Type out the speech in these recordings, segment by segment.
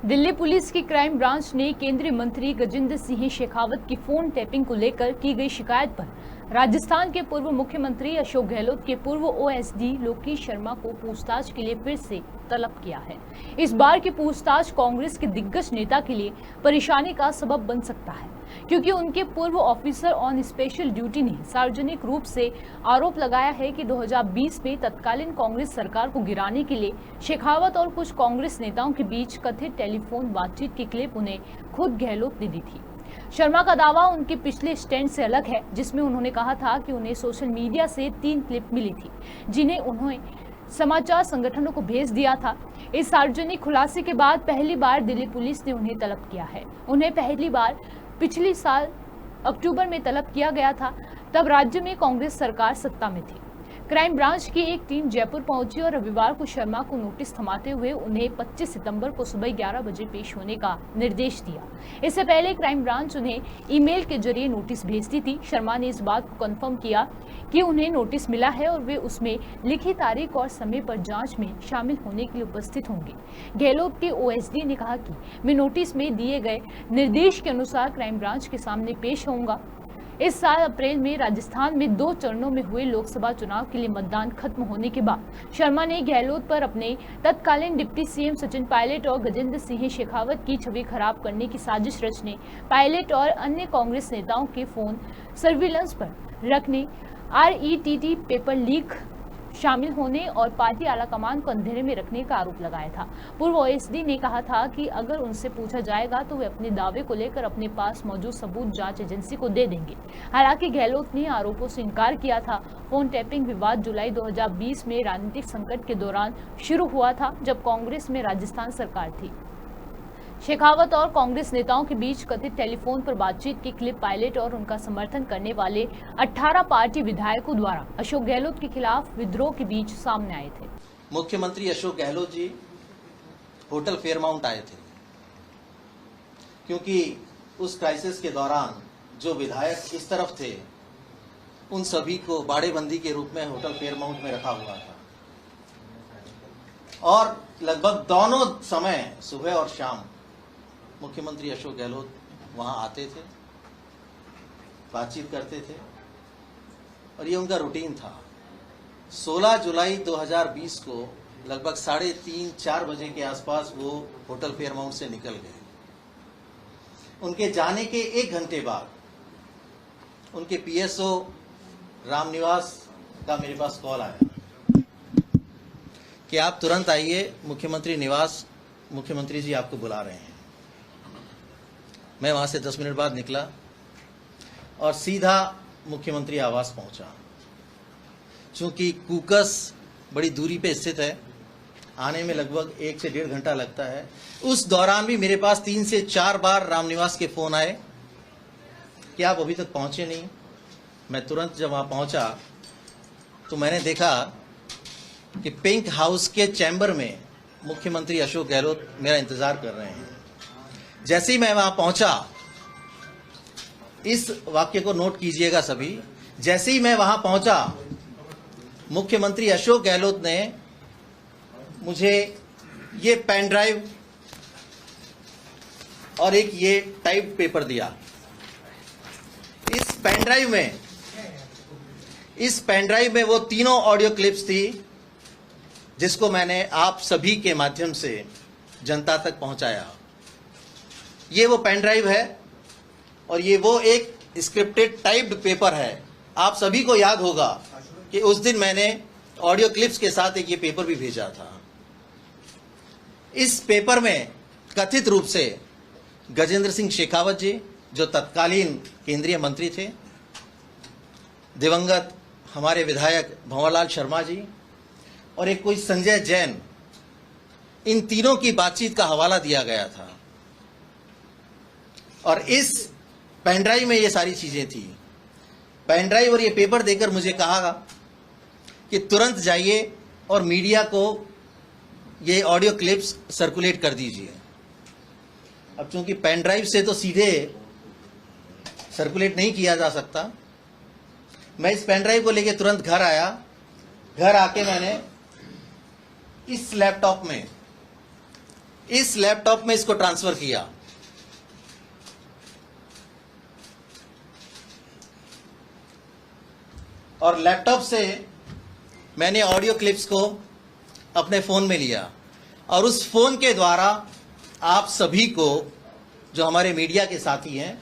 Delhi police की crime branch ने केंद्रीय मंत्री गजेंद्र सिंह शेखावत की फोन टैपिंग को लेकर की गई शिकायत पर राजस्थान के पूर्व मुख्यमंत्री अशोक गहलोत के पूर्व ओएसडी लोकेश शर्मा को पूछताछ के लिए फिर से तलब किया है। इस बार की पूछताछ कांग्रेस के दिग्गज नेता के लिए परेशानी का सबब बन सकता है, क्योंकि उनके पूर्व ऑफिसर ऑन स्पेशल ड्यूटी ने सार्वजनिक रूप से आरोप लगाया है कि 2020 में तत्कालीन कांग्रेस सरकार को गिराने के लिए शेखावत और कुछ कांग्रेस नेताओं के बीच कथित टेलीफोन बातचीत की क्लिप उन्हें खुद गहलोत ने दी थी। शर्मा का दावा उनके पिछले स्टैंड से अलग है, जिसमें उन्होंने कहा था कि उन्हें सोशल मीडिया से 3 क्लिप मिली थी, जिन्हें उन्होंने समाचार संगठनों को भेज दिया था। इस सार्वजनिक खुलासे के बाद पहली बार दिल्ली पुलिस ने उन्हें तलब किया है। उन्हें पहली बार पिछले साल अक्टूबर में तलब किया गया था, तब राज्य में कांग्रेस सरकार सत्ता में थी। क्राइम ब्रांच की एक टीम जयपुर पहुंची और रविवार को शर्मा को नोटिस थमाते हुए उन्हें 25 सितंबर को सुबह 11 बजे पेश होने का निर्देश दिया। इससे पहले क्राइम ब्रांच उन्हें ईमेल के जरिए नोटिस भेजती थी। शर्मा ने इस बात को कंफर्म किया कि उन्हें नोटिस मिला है और वे उसमें लिखी तारीख और समय पर जांच में शामिल होने के लिए उपस्थित होंगे। गहलोत के ओएसडी ने कहा कि मैं नोटिस में दिए गए निर्देश के अनुसार क्राइम ब्रांच के सामने पेश होऊंगा। इस साल अप्रैल में राजस्थान में 2 चरणों में हुए लोकसभा चुनाव के लिए मतदान खत्म होने के बाद शर्मा ने गहलोत पर अपने तत्कालीन डिप्टी सीएम सचिन पायलट और गजेंद्र सिंह शेखावत की छवि खराब करने की साजिश रचने, पायलट और अन्य कांग्रेस नेताओं के फोन सर्विलांस पर रखने, RETT पेपर लीक शामिल होने और पार्टी आलाकमान को अंधेरे में रखने का आरोप लगाया था। पूर्व ओएसडी ने कहा था कि अगर उनसे पूछा जाएगा तो वे अपने दावे को लेकर अपने पास मौजूद सबूत जांच एजेंसी को दे देंगे। हालांकि गहलोत ने आरोपों से इनकार किया था। फोन टैपिंग विवाद जुलाई 2020 में राजनीतिक संकट के दौरान शुरू हुआ था, जब कांग्रेस में राजस्थान सरकार थी। शेखावत और कांग्रेस नेताओं के बीच कथित टेलीफोन पर बातचीत की क्लिप पायलट और उनका समर्थन करने वाले 18 पार्टी विधायकों द्वारा अशोक गहलोत के खिलाफ विद्रोह के बीच सामने आए थे। मुख्यमंत्री अशोक गहलोत जी होटल फेयरमाउंट आए थे, क्योंकि उस क्राइसिस के दौरान जो विधायक इस तरफ थे उन सभी को बाड़ेबंदी के रूप में होटल फेयरमाउंट में रखा हुआ था और लगभग दोनों समय सुबह और शाम मुख्यमंत्री अशोक गहलोत वहां आते थे, बातचीत करते थे और ये उनका रूटीन था। 16 जुलाई 2020 को लगभग 3:30-4 बजे के आसपास वो होटल फेयरमाउंट से निकल गए। उनके जाने के 1 घंटे बाद उनके PSO रामनिवास का मेरे पास कॉल आया कि आप तुरंत आइए मुख्यमंत्री निवास, मुख्यमंत्री जी आपको बुला रहे हैं। मैं वहां से 10 मिनट बाद निकला और सीधा मुख्यमंत्री आवास पहुंचा। चूंकि कूकस बड़ी दूरी पे स्थित है, आने में लगभग 1 से 1.5 घंटा लगता है। उस दौरान भी मेरे पास 3 से 4 बार रामनिवास के फोन आए कि आप अभी तक पहुंचे नहीं। मैं तुरंत जब वहां पहुंचा तो मैंने देखा कि पिंक हाउस के चैम्बर में मुख्यमंत्री अशोक गहलोत मेरा इंतजार कर रहे हैं। जैसे ही मैं वहां पहुंचा, इस वाक्य को नोट कीजिएगा सभी, जैसे ही मैं वहां पहुंचा मुख्यमंत्री अशोक गहलोत ने मुझे ये पेन ड्राइव और एक ये टाइप पेपर दिया। इस पेन ड्राइव में वो तीनों ऑडियो क्लिप्स थी जिसको मैंने आप सभी के माध्यम से जनता तक पहुंचाया। ये वो पेन ड्राइव है और ये वो एक स्क्रिप्टेड टाइप्ड पेपर है। आप सभी को याद होगा कि उस दिन मैंने ऑडियो क्लिप्स के साथ एक ये पेपर भी भेजा था। इस पेपर में कथित रूप से गजेंद्र सिंह शेखावत जी, जो तत्कालीन केंद्रीय मंत्री थे, दिवंगत हमारे विधायक भंवरलाल शर्मा जी और एक कोई संजय जैन, इन तीनों की बातचीत का हवाला दिया गया था और इस पेन ड्राइव में ये सारी चीजें थी। पेन ड्राइव और ये पेपर देकर मुझे कहा कि तुरंत जाइए और मीडिया को ये ऑडियो क्लिप्स सर्कुलेट कर दीजिए। अब चूंकि पेन ड्राइव से तो सीधे सर्कुलेट नहीं किया जा सकता, मैं इस पेन ड्राइव को लेके तुरंत घर आया। घर आके मैंने इस लैपटॉप में इस लैपटॉप में इसको ट्रांसफर किया। और लैपटॉप से मैंने ऑडियो क्लिप्स को अपने फोन में लिया और उस फोन के द्वारा आप सभी को, जो हमारे मीडिया के साथी हैं,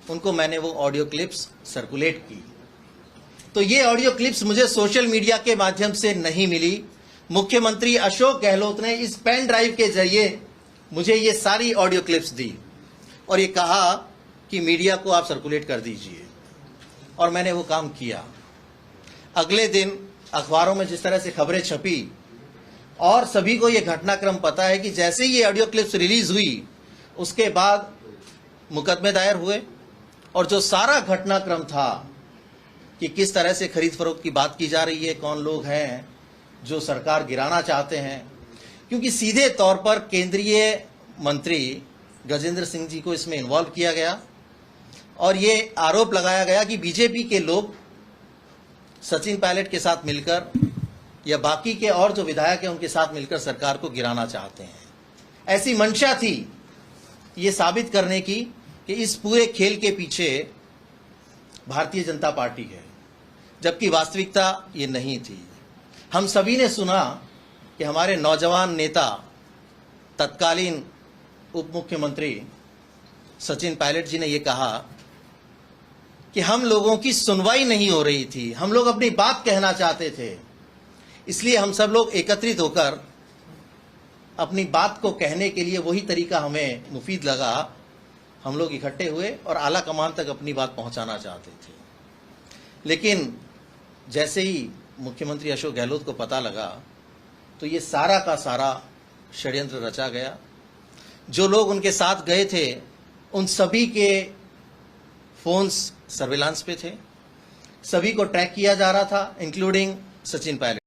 उनको मैंने वो ऑडियो क्लिप्स सर्कुलेट की। तो ये ऑडियो क्लिप्स मुझे सोशल मीडिया के माध्यम से नहीं मिली। मुख्यमंत्री अशोक गहलोत ने इस पेन ड्राइव के जरिए मुझे ये सारी ऑडियो क्लिप्स दी और ये कहा कि मीडिया को आप सर्कुलेट कर दीजिए, और मैंने वो काम किया। अगले दिन अखबारों में जिस तरह से खबरें छपी और सभी को ये घटनाक्रम पता है कि जैसे ही ये ऑडियो क्लिप्स रिलीज हुई उसके बाद मुकदमे दायर हुए और जो सारा घटनाक्रम था कि किस तरह से खरीद फरोख्त की बात की जा रही है, कौन लोग हैं जो सरकार गिराना चाहते हैं, क्योंकि सीधे तौर पर केंद्रीय मंत्री गजेंद्र सिंह जी को इसमें इन्वॉल्व किया गया और ये आरोप लगाया गया कि बीजेपी के लोग सचिन पायलट के साथ मिलकर या बाकी के और जो विधायक हैं उनके साथ मिलकर सरकार को गिराना चाहते हैं। ऐसी मंशा थी ये साबित करने की कि इस पूरे खेल के पीछे भारतीय जनता पार्टी है, जबकि वास्तविकता ये नहीं थी। हम सभी ने सुना कि हमारे नौजवान नेता तत्कालीन उप मुख्यमंत्री सचिन पायलट जी ने ये कहा कि हम लोगों की सुनवाई नहीं हो रही थी, हम लोग अपनी बात कहना चाहते थे, इसलिए हम सब लोग एकत्रित होकर अपनी बात को कहने के लिए वही तरीका हमें मुफीद लगा, हम लोग इकट्ठे हुए और आला कमान तक अपनी बात पहुंचाना चाहते थे। लेकिन जैसे ही मुख्यमंत्री अशोक गहलोत को पता लगा तो ये सारा का सारा षड्यंत्र रचा गया। जो लोग उनके साथ गए थे उन सभी के फोन्स सर्विलांस पे थे, सभी को ट्रैक किया जा रहा था, इंक्लूडिंग सचिन पायलट।